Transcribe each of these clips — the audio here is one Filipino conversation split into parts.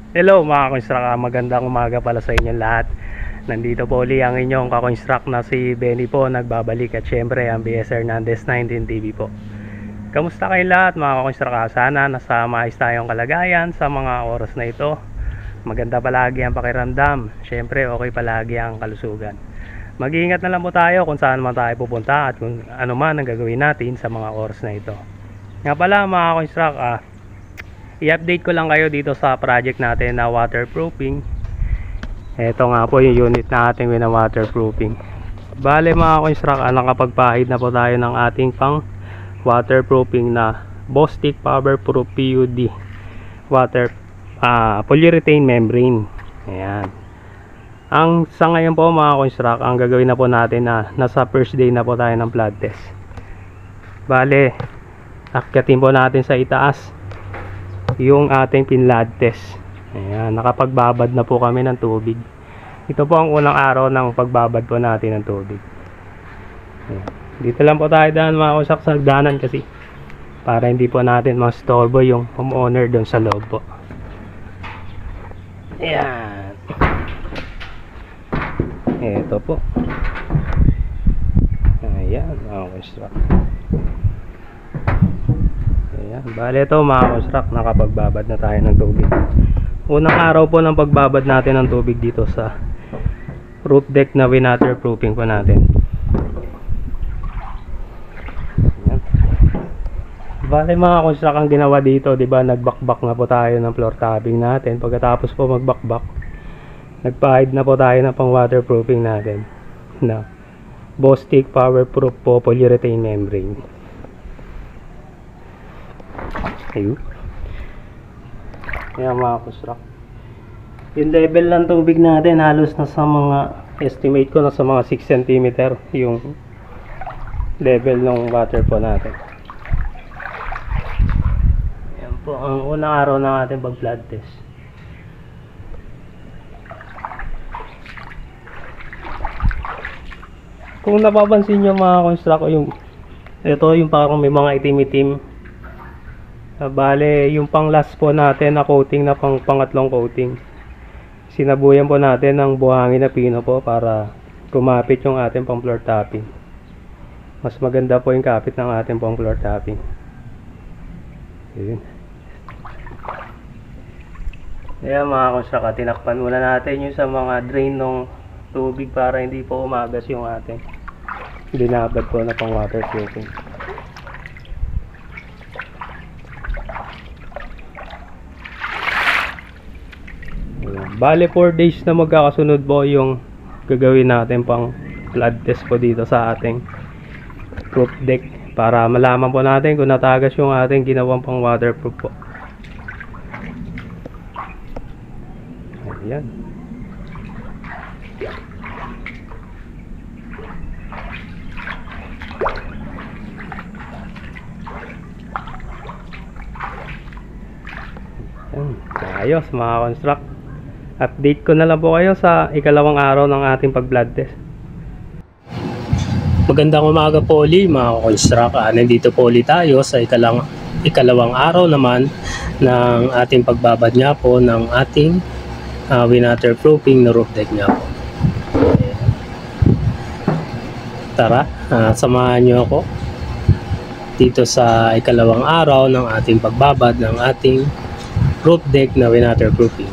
Hello mga ka-construct, magandang umaga pala sa inyong lahat. Nandito po uli ang inyong ka-construct na si Benny po, nagbabalik, at syempre ang BS Hernandez 19 TV po. Kamusta kayo lahat mga ka-construct? Sana nasa maayos tayong kalagayan sa mga oras na ito. Maganda palagi ang pakiramdam, syempre okay palagi ang kalusugan. Mag-iingat na lang po tayo kung saan man tayo pupunta at kung ano man ang gagawin natin sa mga oras na ito. Nga pala mga ka-construct, i-update ko lang kayo dito sa project natin na waterproofing. Ito nga po yung unit natin na waterproofing. Bale mga construct, nakapagpahid na po tayo ng ating pang waterproofing na Bostik Powerproof PUD polyurethane membrane. Ayan. Ang sa ngayon po mga construct, ang gagawin na po natin na nasa first day na po tayo ng flood test. Bale, akyatin po natin sa itaas yung ating pinlad test. Ayan, nakapagbabad na po kami ng tubig. Ito po ang unang araw ng pagbabad po natin ng tubig. Ayan. Dito lang po tayo daan mga kusak sa hagdanan kasi para hindi po natin mastorbo yung homeowner doon sa loob po. Ayan. Ito po. Ayan mga kusak. Bale ito mga construct, nakapagbabad na tayo ng tubig. Unang araw po ng pagbabad natin ng tubig dito sa roof deck na waterproofing po natin. Ayan. Bale mga construct, ang ginawa dito, diba, nagbakbak na po tayo ng floor tapping natin. Pagkatapos po magbakbak, nagpahid na po tayo ng pang waterproofing natin na Bostik Powerproof po polyurethane membrane. Ayun. Ayan mga construct, yung level ng tubig natin halos na sa mga, estimate ko na sa mga 6 cm yung level ng water po natin. Ayan po ang unang araw ng ating pag flood test. Kung napapansin nyo mga construct, ito yung parang may mga itim-itim. Bale, yung pang last po natin na coating na pangatlong coating, sinabuyan po natin ng buhangin na pino po para kumapit yung ating pang floor tapping. Mas maganda po yung kapit ng ating pang floor tapping. Ayun. Ayan mga construct, tinakpan muna natin yung sa mga drain ng tubig para hindi po umagas yung ating binabad po na pang waterproofing. Bale 4 days na magkakasunod po yung gagawin natin pang flood test po dito sa ating roof deck para malaman po natin kung natagas yung ating ginawang pang waterproof po. Ayan. Ayos mga construct, update ko na lang po kayo sa ikalawang araw ng ating pag-blood test. Magandang umaga po ulit mga construct. Nandito po ulit tayo sa ikalawang araw naman ng ating pagbabad nga po ng ating waterproofing na roof deck nga po. Tara, samahan nyo ako dito sa ikalawang araw ng ating pagbabad ng ating roof deck na waterproofing.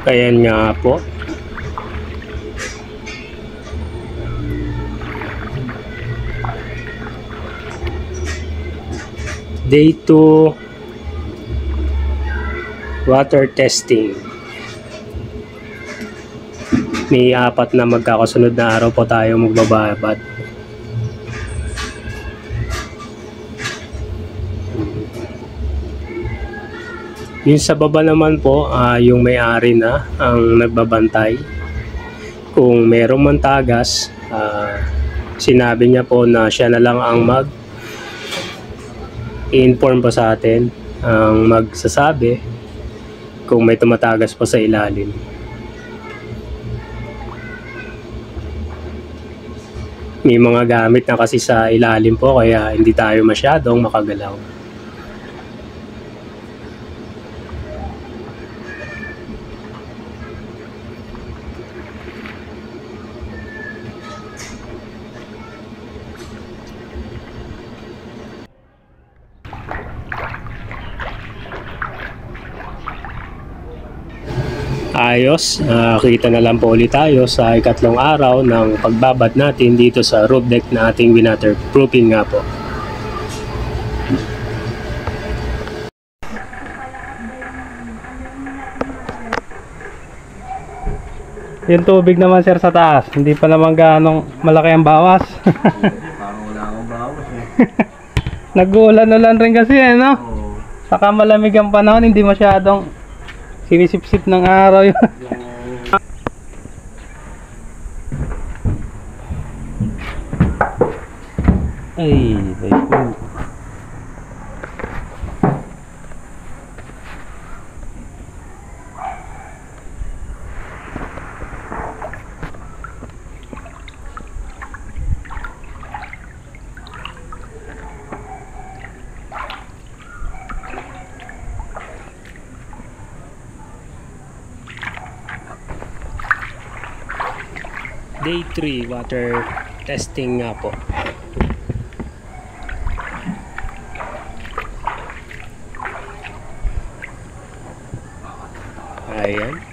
Kaya nga po, day 2 water testing. May 4 na magkakasunod na araw po tayo magbababad. Yung sa baba naman po, yung may-ari na ang nagbabantay. Kung merong mantagas, sinabi niya po na siya na lang ang i-inform po sa atin, ang magsasabi kung may tumatagas pa sa ilalim. May mga gamit na kasi sa ilalim po kaya hindi tayo masyadong makagalaw. Ayos, kita na lang po ulit tayo sa ikatlong araw ng pagbabad natin dito sa roof deck na ating waterproofing nga po. Yung tubig naman sir sa taas, hindi pa naman ganong malaki ang bawas. Parang wala akong bawas eh. Nag-uulan-ulan rin kasi no? Saka malamig ang panahon, hindi masyadong sinisip-sip ng araw yun. Ay, Day 3 water testing nga po. Ayan.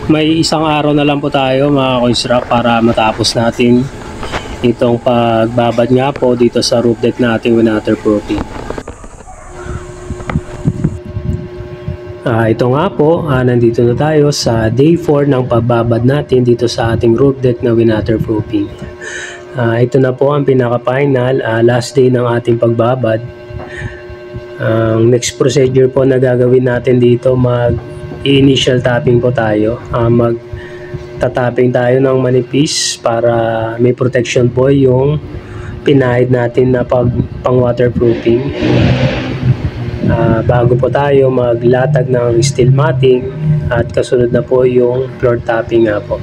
May isang araw na lang po tayo mga construct para matapos natin itong pagbabad nga po dito sa roof deck natin waterproofing. Ito nga po, nandito na tayo sa day 4 ng pagbabad natin dito sa ating roof deck na waterproofing. Ito na po ang pinaka-final, last day ng ating pagbabad. Ang next procedure po na gagawin natin dito, initial tapping po tayo. Magtatapping tayo ng manipis para may protection po yung pinahid natin na pang waterproofing. Bago po tayo maglatag ng steel matting at kasunod na po yung floor tapping nga po.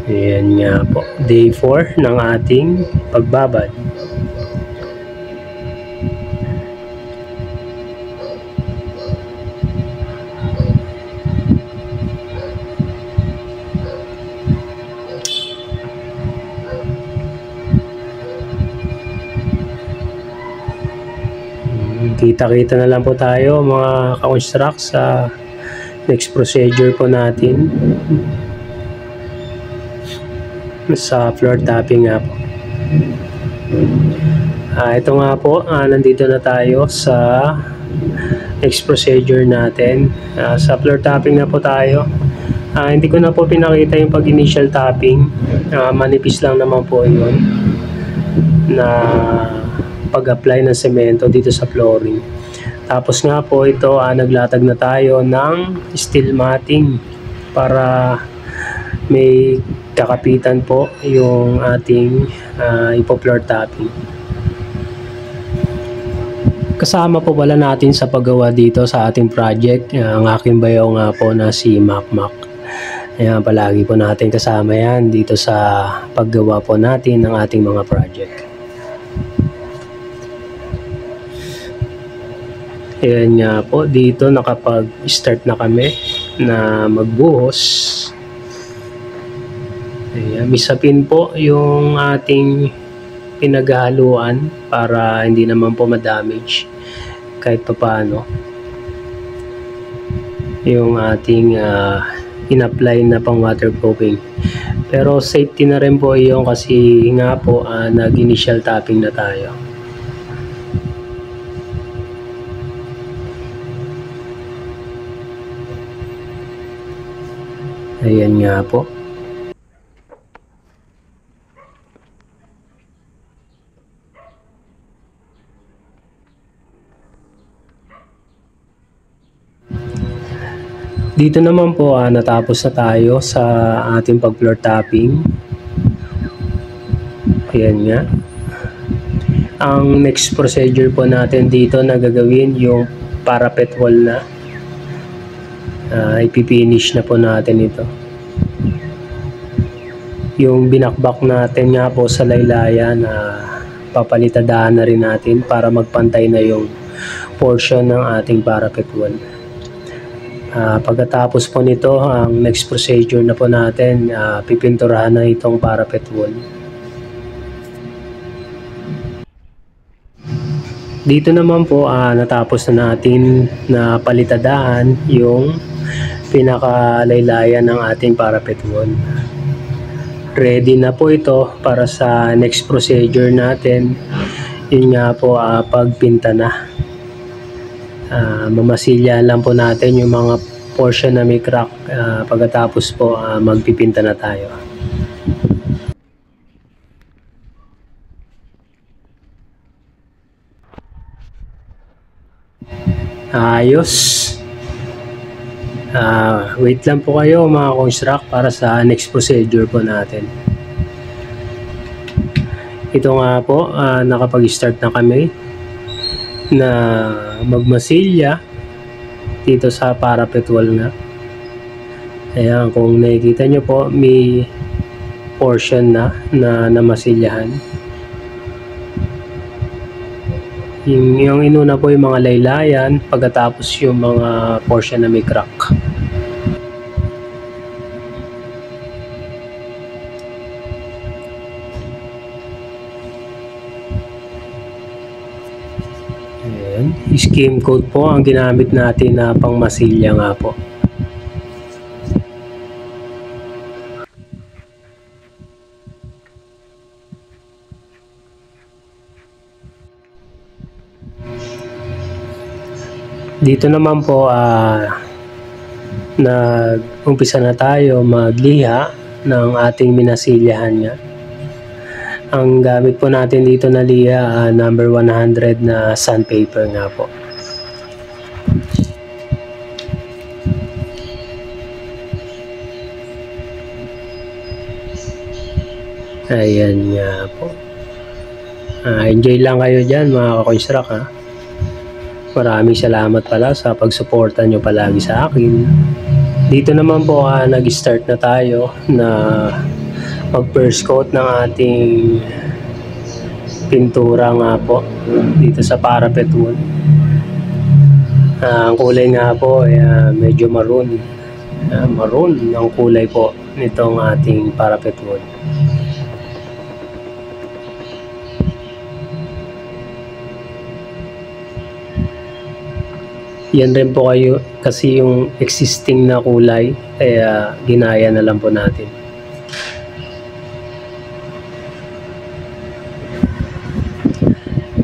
Ayan nga po, day 4 ng ating pagbabad. Kita-kita na lang po tayo mga ka-construct sa next procedure po natin sa floor tapping nga po. Ito nga po, nandito na tayo sa next procedure natin. Sa floor tapping na po tayo. Hindi ko na po pinakita yung pag initial tapping, manipis lang naman po yun na pag-apply ng semento dito sa flooring. Tapos nga po ito, naglatag na tayo ng steel matting para may kakapitan po yung ating ipo-floor tapping. Kasama po pala natin sa paggawa dito sa ating project ang aking bayaw nga po na si Macmac. Ayan, palagi po natin kasama yan dito sa paggawa po natin ng ating mga project. Ayan nga po, dito nakapag-start na kami na magbuhos. Ayan, misapin po yung ating pinaghaluan para hindi naman po ma-damage kahit pa paano yung ating in-apply na pang waterproofing. Pero safety na rin po yung kasi nga po nag-initial tapping na tayo. Ayan nga po. Dito naman po natapos na tayo sa ating pag-floor tapping. Ayan nga. Ang next procedure po natin dito na gagawin yung parapet wall na. Ipipinish na po natin ito. Yung binakbak natin nga po sa laylayan, papalitadaan na rin natin para magpantay na yung portion ng ating parapet wall. Pagkatapos po nito, ang next procedure na po natin, pipinturahan na itong parapet wall. Dito naman po natapos na natin na palitadaan yung pinakalaylayan ng ating parapet wall. Ready na po ito para sa next procedure natin. Yun nga po pagpinta na. Mamasilya lang po natin yung mga portion na may crack. Pagkatapos po magpipinta na tayo. Ayos. Wait lang po kayo mga construct para sa next procedure po natin. Ito nga po, nakapag-start na kami na magmasilya dito sa parapet wall nga. Ayan, kung nakikita nyo po, may portion na namasilyahan. Yung inuna po yung mga laylayan, pagkatapos yung mga portion na may crack. Ayan, scheme code po ang ginamit natin na pangmasilya nga po. Dito naman po nag-umpisa na tayo magliha ng ating minasilyahan nga. Ang gamit po natin dito na liha number 100 na sandpaper nga po. Ayan nga po. Enjoy lang kayo dyan mga ka-construct ha. Maraming salamat pala sa pagsuporta nyo palagi sa akin. Dito naman po nag-start na tayo na mag-first coat ng ating pintura nga po dito sa parapet wall. Ang kulay nga po ay medyo maroon. Maroon ang kulay po nitong ating parapet wall. Yan rin po kayo kasi yung existing na kulay, kaya ginaya na lang po natin.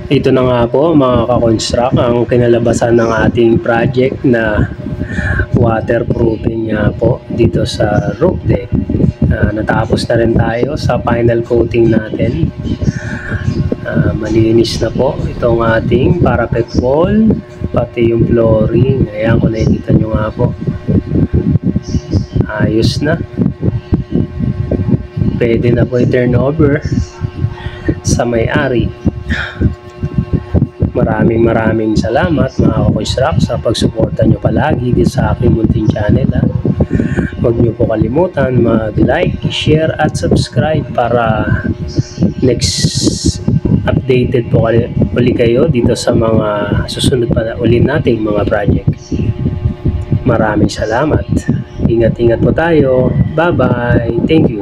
Ito na nga po mga ka-construct ang kinalabasan ng ating project na waterproofing nga po dito sa roof deck. Natapos na rin tayo sa final coating natin. Malinis na po itong ating parapet wall, pati yung flooring. Ayan, kung nakikita nyo nga po, ayos na. Pwede na po i-turn over sa may-ari. Maraming salamat mga ka-construct sa pagsuporta nyo palagi dito sa aking munting channel. Huwag niyo po kalimutan mag-like, share at subscribe para next updated po uli kayo dito sa mga susunod pa na uli nating mga project. Maraming salamat. Ingat-ingat po tayo. Bye-bye. Thank you.